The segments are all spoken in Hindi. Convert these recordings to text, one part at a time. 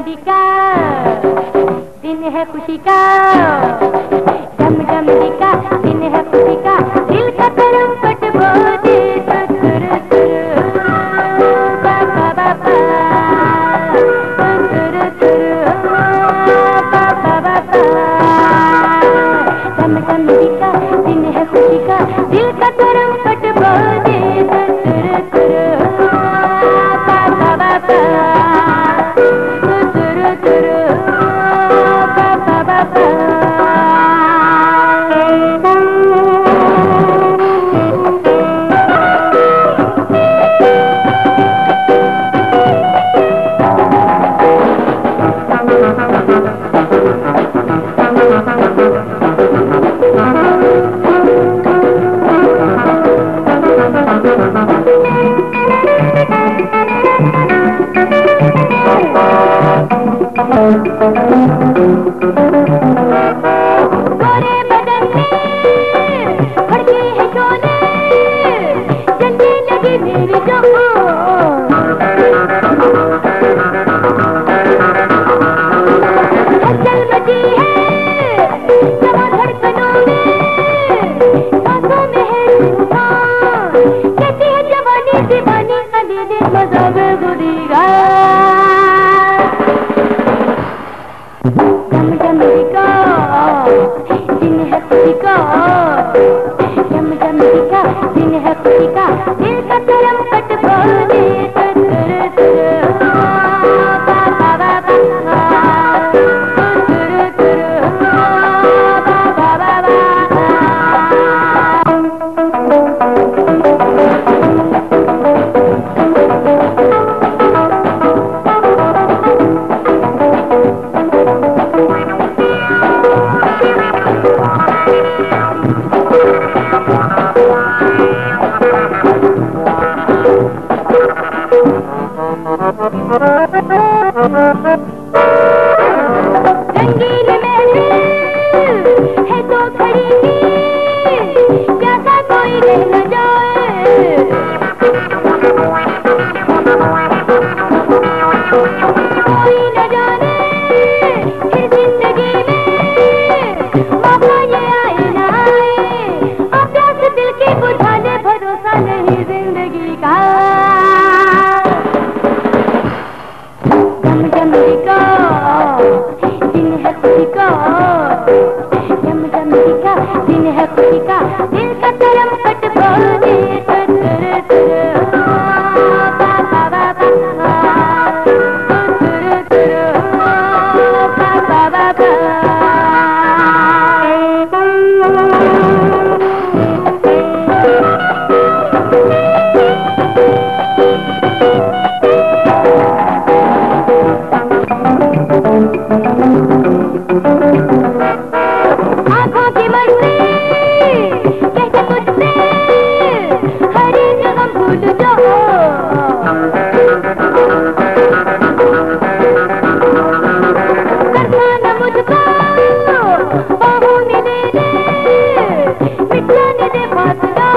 जमजमरी का दिन है खुशी का, जमजमरी का दिन है खुशी का, दिल का तरंपट बोले सुर सुर बाबा बाबा सुर सुर बाबा बाबा। जमजमरी का दिन है खुशी का, दिल का तरंपट बोले सुर सुर बाबा बाबा सुर सुर बाबा बाबा। गोरे बदन में भड़के हैं शोले, जलने लगी मेरी जो हलचल मची है जवां धड़कनों में, सांसों में है तूफान, कहती है जवानी दीवानी अंधेरे मज़ाब गुरीगा। जमजमरी का दिन है खुशी का, जमजमरी का दिन है खुशी का, दिल का तरंपट बोले सुर सुर बाबा बाबा सुर सुर बाबा बाबा। रंगीन महफिल है तो खड़ी, प्यासा कोई रह न जाए, कोई न जाने फिर जिंदगी में मौका ये आए न आए, अब प्यास दिल की बुझा ले, भरोसा नहीं जिंदगी का। जमजमरी का दिन है खुशी का, जमजमरी का दिन है खुशी का, दिल का तरंपट बोले सुर सुर बाबा बाबा सुर सुर बाबा बाबा। आँखों की मर्जी कहते तुझसे हर एक गम भूल जाओ, करना न मुझको बाहों में ले ले, मिटाने दे फासला,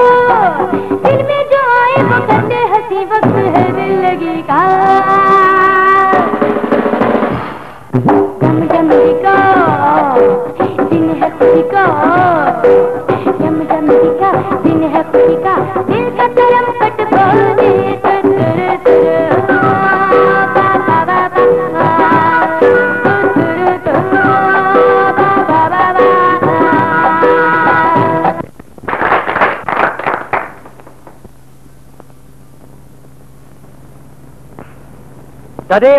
दिल में जो आए वो कर दे, हंसी वक्त है जिंदगी का। जमजमरी का दिन है खुशी का, जमजमरी का दिन है खुशी का, दिल का तरंपट बोले सुर सुर बाबा बाबा सुर सुर बाबा बाबा। Dade